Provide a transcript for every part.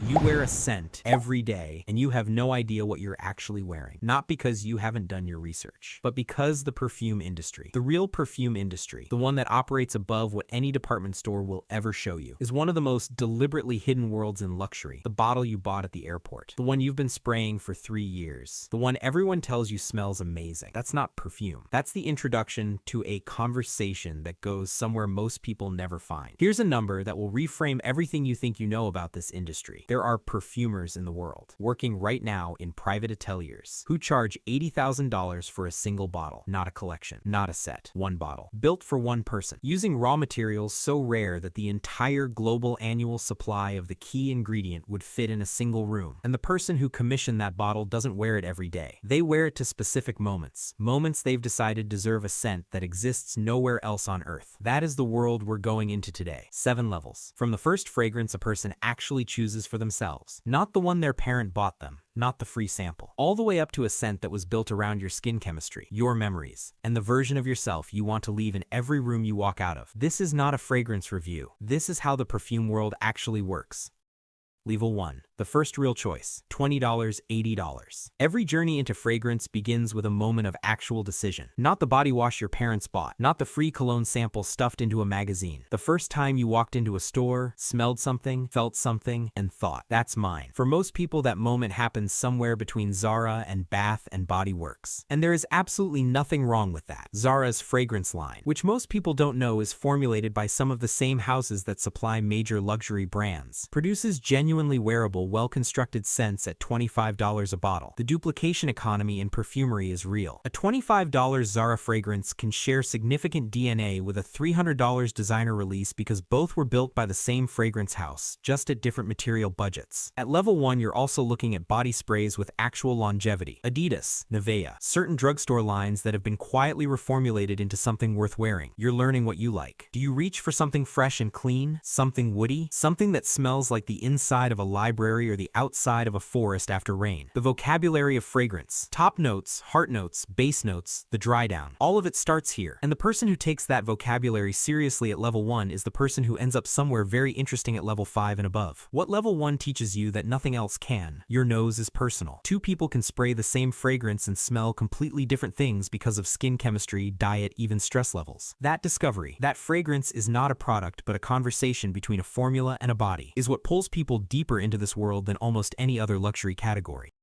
You wear a scent every day and you have no idea what you're actually wearing. Not because you haven't done your research, but because the perfume industry, the real perfume industry, the one that operates above what any department store will ever show you, is one of the most deliberately hidden worlds in luxury. The bottle you bought at the airport, the one you've been spraying for 3 years, the one everyone tells you smells amazing. That's not perfume. That's the introduction to a conversation that goes somewhere most people never find. Here's a number that will reframe everything you think you know about this industry. There are perfumers in the world, working right now in private ateliers, who charge $80,000 for a single bottle, not a collection, not a set, one bottle, built for one person, using raw materials so rare that the entire global annual supply of the key ingredient would fit in a single room. And the person who commissioned that bottle doesn't wear it every day. They wear it to specific moments, moments they've decided deserve a scent that exists nowhere else on earth. That is the world we're going into today. 7 levels. From the first fragrance a person actually chooses for themselves, not the one their parent bought them, not the free sample, all the way up to a scent that was built around your skin chemistry, your memories, and the version of yourself you want to leave in every room you walk out of. This is not a fragrance review. This is how the perfume world actually works. Level 1. The first real choice. $20, $80. Every journey into fragrance begins with a moment of actual decision. Not the body wash your parents bought. Not the free cologne sample stuffed into a magazine. The first time you walked into a store, smelled something, felt something, and thought, that's mine. For most people, that moment happens somewhere between Zara and Bath and Body Works. And there is absolutely nothing wrong with that. Zara's fragrance line, which most people don't know is formulated by some of the same houses that supply major luxury brands, produces genuinely wearable, well-constructed scents at $25 a bottle. The duplication economy in perfumery is real. A $25 Zara fragrance can share significant DNA with a $300 designer release because both were built by the same fragrance house, just at different material budgets. At level 1, you're also looking at body sprays with actual longevity. Adidas, Nivea, certain drugstore lines that have been quietly reformulated into something worth wearing. You're learning what you like. Do you reach for something fresh and clean? Something woody? Something that smells like the inside of a library or the outside of a forest after rain. The vocabulary of fragrance. Top notes, heart notes, base notes, the dry down. All of it starts here. And the person who takes that vocabulary seriously at level 1 is the person who ends up somewhere very interesting at level 5 and above. What level 1 teaches you that nothing else can. Your nose is personal. 2 people can spray the same fragrance and smell completely different things because of skin chemistry, diet, even stress levels. That discovery, that fragrance is not a product but a conversation between a formula and a body, is what pulls people deeper into this world than almost any other luxury category.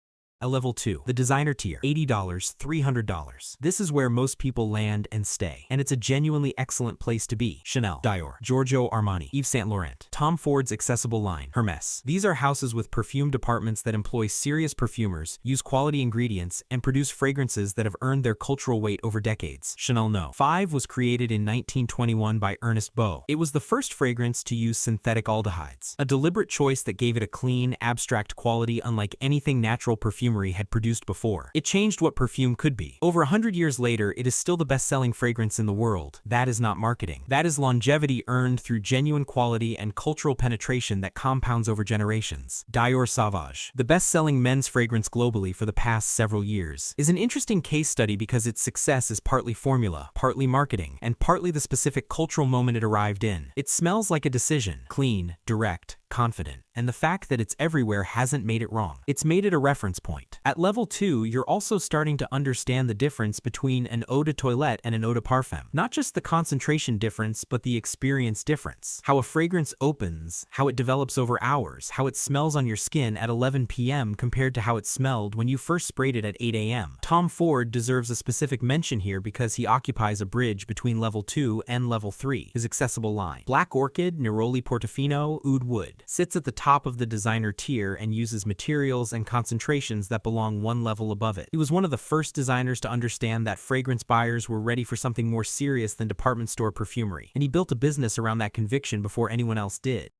At level 2, the designer tier, $80, $300. This is where most people land and stay, and it's a genuinely excellent place to be. Chanel, Dior, Giorgio Armani, Yves Saint Laurent, Tom Ford's accessible line, Hermes. These are houses with perfume departments that employ serious perfumers, use quality ingredients, and produce fragrances that have earned their cultural weight over decades. Chanel No. 5 was created in 1921 by Ernest Beau. It was the first fragrance to use synthetic aldehydes, a deliberate choice that gave it a clean, abstract quality unlike anything natural perfumery had produced before. It changed what perfume could be. Over 100 years later, it is still the best-selling fragrance in the world. That is not marketing. That is longevity earned through genuine quality and cultural penetration that compounds over generations. Dior Sauvage, the best-selling men's fragrance globally for the past several years, is an interesting case study because its success is partly formula, partly marketing, and partly the specific cultural moment it arrived in. It smells like a decision. Clean, direct, confident, and the fact that it's everywhere hasn't made it wrong. It's made it a reference point. At level 2, you're also starting to understand the difference between an eau de toilette and an eau de parfum. Not just the concentration difference, but the experience difference. How a fragrance opens, how it develops over hours, how it smells on your skin at 11 p.m. compared to how it smelled when you first sprayed it at 8 a.m. Tom Ford deserves a specific mention here because he occupies a bridge between level 2 and level 3, his accessible line. Black Orchid, Neroli Portofino, Oud Wood sits at the top of the designer tier and uses materials and concentrations that belong one level above it. He was one of the first designers to understand that fragrance buyers were ready for something more serious than department store perfumery, and he built a business around that conviction before anyone else did.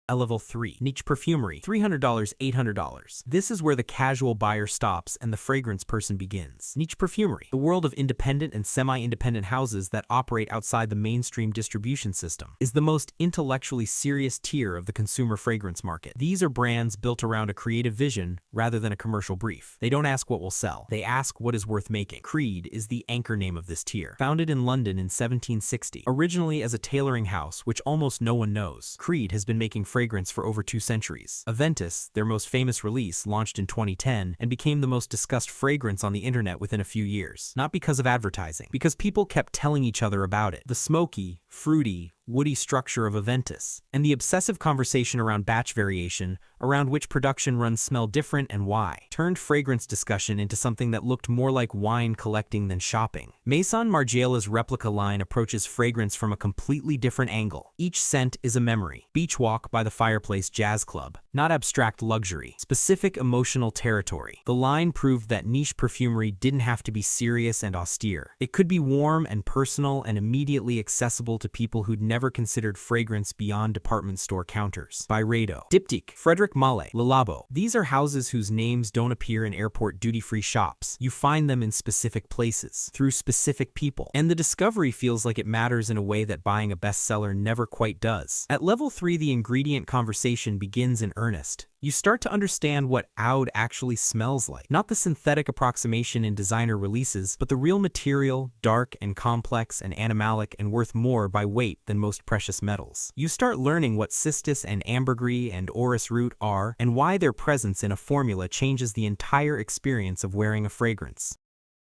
At level 3, niche perfumery, $300, $800. This is where the casual buyer stops and the fragrance person begins. Niche perfumery, the world of independent and semi-independent houses that operate outside the mainstream distribution system, is the most intellectually serious tier of the consumer fragrance market. These are brands built around a creative vision rather than a commercial brief. They don't ask what will sell, they ask what is worth making. Creed is the anchor name of this tier. Founded in London in 1760, originally as a tailoring house, which almost no one knows, Creed has been making fragrances fragrance for over 2 centuries. Aventus, their most famous release, launched in 2010 and became the most discussed fragrance on the internet within a few years. Not because of advertising, because people kept telling each other about it. The smoky, fruity, woody structure of Aventus, and the obsessive conversation around batch variation, around which production runs smell different and why, turned fragrance discussion into something that looked more like wine collecting than shopping. Maison Margiela's replica line approaches fragrance from a completely different angle. Each scent is a memory. Beach walk by the fireplace jazz club, not abstract luxury, specific emotional territory. The line proved that niche perfumery didn't have to be serious and austere. It could be warm and personal and immediately accessible to people who'd never considered fragrance beyond department store counters. Byredo, Diptyque, Frederic Malle, Le Labo. These are houses whose names don't appear in airport duty-free shops. You find them in specific places, through specific people. And the discovery feels like it matters in a way that buying a bestseller never quite does. At level 3, the ingredient conversation begins in earnest. You start to understand what oud actually smells like. Not the synthetic approximation in designer releases, but the real material, dark and complex and animalic and worth more by weight than most precious metals. You start learning what cistus and ambergris and orris root are, and why their presence in a formula changes the entire experience of wearing a fragrance.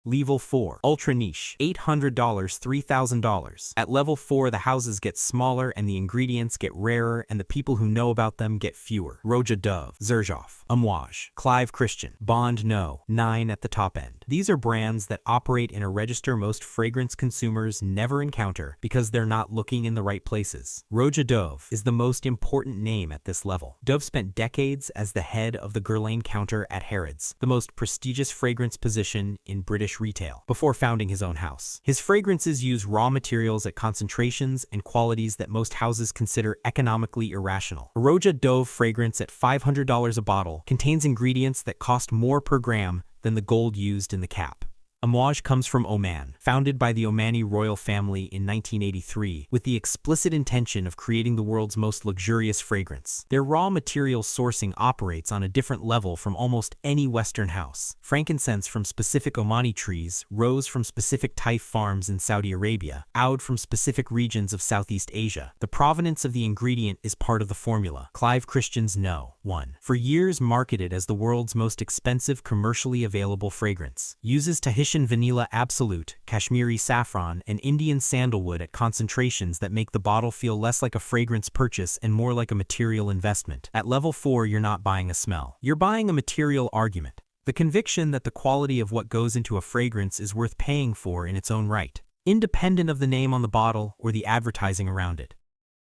Level 4. Ultra Niche. $800, $3,000. At level 4, the houses get smaller and the ingredients get rarer and the people who know about them get fewer. Roja Dove, Xerjoff, Amouage, Clive Christian, Bond No, 9 at the top end. These are brands that operate in a register most fragrance consumers never encounter because they're not looking in the right places. Roja Dove is the most important name at this level. Dove spent decades as the head of the Guerlain counter at Harrods, the most prestigious fragrance position in British retail, before founding his own house. His fragrances use raw materials at concentrations and qualities that most houses consider economically irrational. A Roja Dove fragrance at $500 a bottle contains ingredients that cost more per gram than the gold used in the cap. Amouage comes from Oman, founded by the Omani royal family in 1983, with the explicit intention of creating the world's most luxurious fragrance. Their raw material sourcing operates on a different level from almost any Western house. Frankincense from specific Omani trees, rose from specific Taif farms in Saudi Arabia, oud from specific regions of Southeast Asia. The provenance of the ingredient is part of the formula. Clive Christian's No. 1. For years marketed as the world's most expensive commercially available fragrance, uses Tahitian vanilla absolute, Kashmiri saffron, and Indian sandalwood at concentrations that make the bottle feel less like a fragrance purchase and more like a material investment. At level 4, you're not buying a smell. You're buying a material argument. The conviction that the quality of what goes into a fragrance is worth paying for in its own right, independent of the name on the bottle or the advertising around it.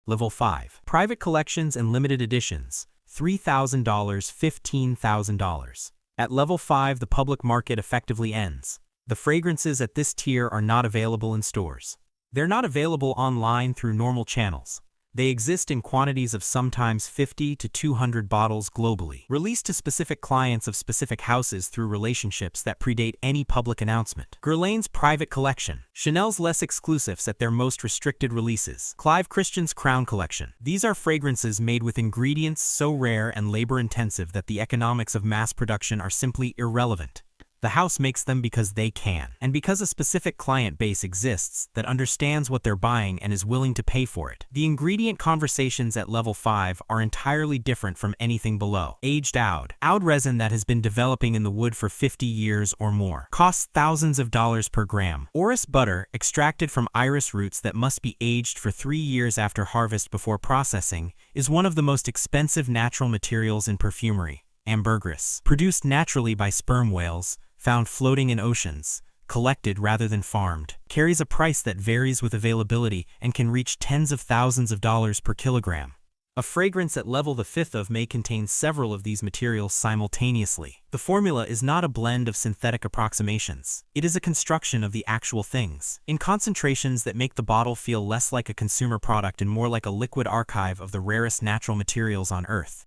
Level 5. Private collections and limited editions. $3,000, $15,000. At level 5, the public market effectively ends. The fragrances at this tier are not available in stores. They're not available online through normal channels. They exist in quantities of sometimes 50 to 200 bottles globally, released to specific clients of specific houses through relationships that predate any public announcement. Guerlain's private collection, Chanel's less exclusives at their most restricted releases, Clive Christian's Crown collection. These are fragrances made with ingredients so rare and labor-intensive that the economics of mass production are simply irrelevant. The house makes them because they can, and because a specific client base exists that understands what they're buying and is willing to pay for it. The ingredient conversations at level 5 are entirely different from anything below. Aged oud. Oud resin that has been developing in the wood for 50 years or more. Costs thousands of dollars per gram. Orris butter, extracted from iris roots that must be aged for 3 years after harvest before processing, is one of the most expensive natural materials in perfumery. Ambergris. Produced naturally by sperm whales, found floating in oceans, collected rather than farmed, carries a price that varies with availability and can reach tens of thousands of dollars per kilogram. A fragrance at level the 5th of may contain several of these materials simultaneously. The formula is not a blend of synthetic approximations. It is a construction of the actual things, in concentrations that make the bottle feel less like a consumer product and more like a liquid archive of the rarest natural materials on Earth.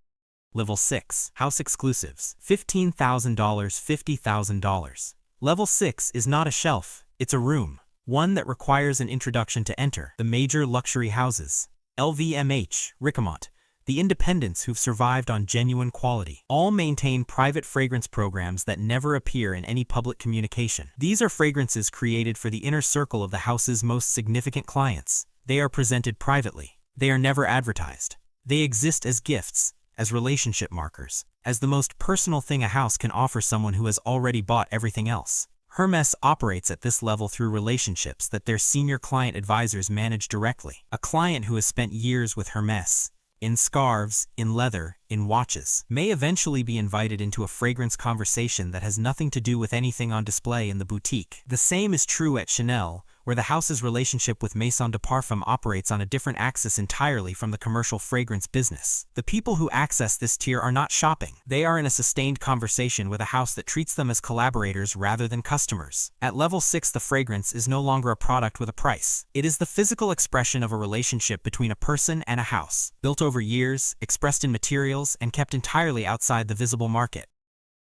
Level 6. House Exclusives. $15,000, $50,000. Level 6 is not a shelf, it's a room. One that requires an introduction to enter. The major luxury houses. LVMH, Ricamont, the independents who've survived on genuine quality. All maintain private fragrance programs that never appear in any public communication. These are fragrances created for the inner circle of the house's most significant clients. They are presented privately. They are never advertised. They exist as gifts, as relationship markers, as the most personal thing a house can offer someone who has already bought everything else. Hermès operates at this level through relationships that their senior client advisors manage directly. A client who has spent years with Hermès, in scarves, in leather, in watches, may eventually be invited into a fragrance conversation that has nothing to do with anything on display in the boutique. The same is true at Chanel, where the house's relationship with Maison de Parfum operates on a different axis entirely from the commercial fragrance business. The people who access this tier are not shopping. They are in a sustained conversation with a house that treats them as collaborators rather than customers. At level 6, the fragrance is no longer a product with a price. It is the physical expression of a relationship between a person and a house, built over years, expressed in materials, and kept entirely outside the visible market.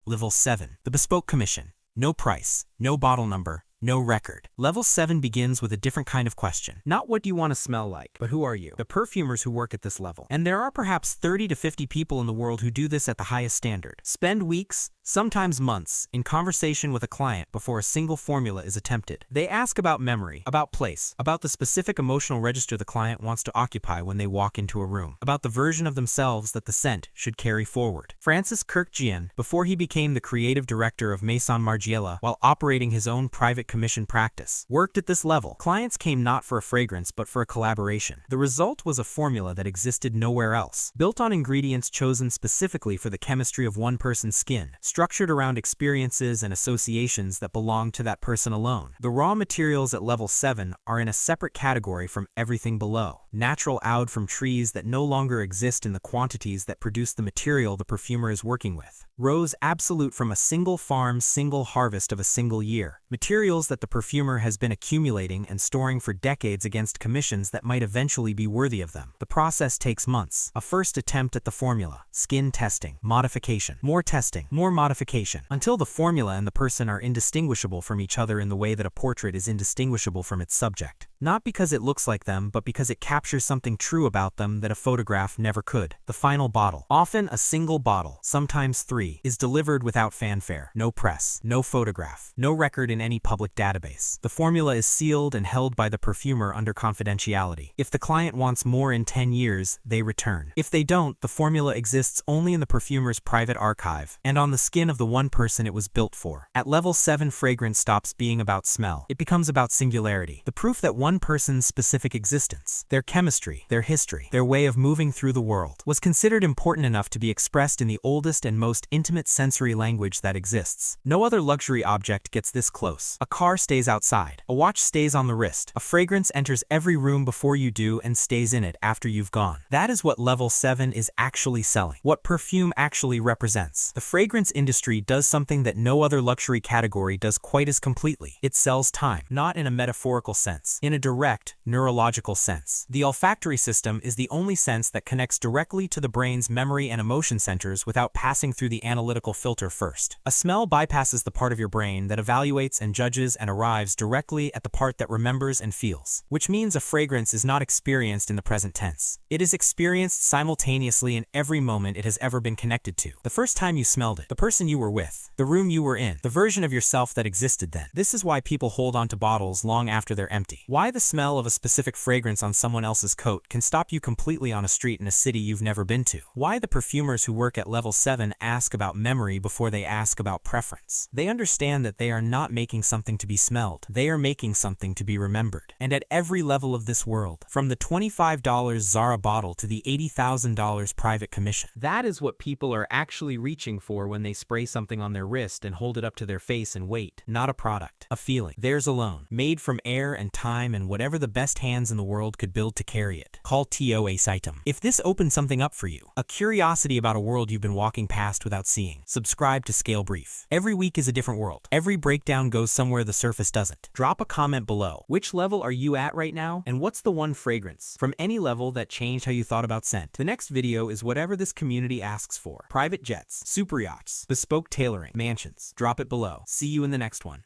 Level 7. The bespoke commission. No price, no bottle number, no record. Level 7 begins with a different kind of question. Not what do you want to smell like, but who are you? The perfumers who work at this level. And there are perhaps 30 to 50 people in the world who do this at the highest standard. Spend weeks, sometimes months, in conversation with a client before a single formula is attempted. They ask about memory, about place, about the specific emotional register the client wants to occupy when they walk into a room, about the version of themselves that the scent should carry forward. Francis Kirkjian, before he became the creative director of Maison Margiela while operating his own private commission practice, worked at this level. Clients came not for a fragrance but for a collaboration. The result was a formula that existed nowhere else, built on ingredients chosen specifically for the chemistry of one person's skin, structured around experiences and associations that belong to that person alone. The raw materials at level 7 are in a separate category from everything below. Natural oud from trees that no longer exist in the quantities that produce the material the perfumer is working with. Rose absolute from a single farm, single harvest of a single year. Materials that the perfumer has been accumulating and storing for decades against commissions that might eventually be worthy of them. The process takes months. A first attempt at the formula, skin testing, modification, more testing, more modification, until the formula and the person are indistinguishable from each other in the way that a portrait is indistinguishable from its subject. Not because it looks like them, but because it captures something true about them that a photograph never could. The final bottle, often a single bottle, sometimes 3, is delivered without fanfare. No press, no photograph, no record in any public database. The formula is sealed and held by the perfumer under confidentiality. If the client wants more in 10 years, they return. If they don't, the formula exists only in the perfumer's private archive, and on the skin of the one person it was built for. At level 7, fragrance stops being about smell. It becomes about singularity. The proof that one person's specific existence, their chemistry, their history, their way of moving through the world, was considered important enough to be expressed in the oldest and most intimate sensory language that exists. No other luxury object gets this close. A car stays outside. A watch stays on the wrist. A fragrance enters every room before you do and stays in it after you've gone. That is what level 7 is actually selling. What perfume actually represents. The fragrance industry does something that no other luxury category does quite as completely. It sells time, not in a metaphorical sense, in a direct, neurological sense. The olfactory system is the only sense that connects directly to the brain's memory and emotion centers without passing through the analytical filter first. A smell bypasses the part of your brain that evaluates and judges and arrives directly at the part that remembers and feels, which means a fragrance is not experienced in the present tense. It is experienced simultaneously in every moment it has ever been connected to. The first time you smelled it, the person you were with, the room you were in, the version of yourself that existed then. This is why people hold on to bottles long after they're empty. Why the smell of a specific fragrance on someone else's coat can stop you completely on a street in a city you've never been to. Why the perfumers who work at level 7 ask about memory before they ask about preference. They understand that they are not making something to be smelled. They are making something to be remembered. And at every level of this world, from the $25 Zara bottle to the $80,000 private commission, that is what people are actually reaching for when they spray something on their wrist and hold it up to their face and wait. Not a product, a feeling. Theirs alone, made from air and time and whatever the best hands in the world could build to carry it. Call TO a item. If this opened something up for you, a curiosity about a world you've been walking past without seeing, subscribe to Scale Brief. Every week is a different world. Every breakdown goes somewhere the surface doesn't. Drop a comment below. Which level are you at right now? And what's the one fragrance from any level that changed how you thought about scent? The next video is whatever this community asks for. Private jets, super yachts, bespoke tailoring, mansions. Drop it below. See you in the next one.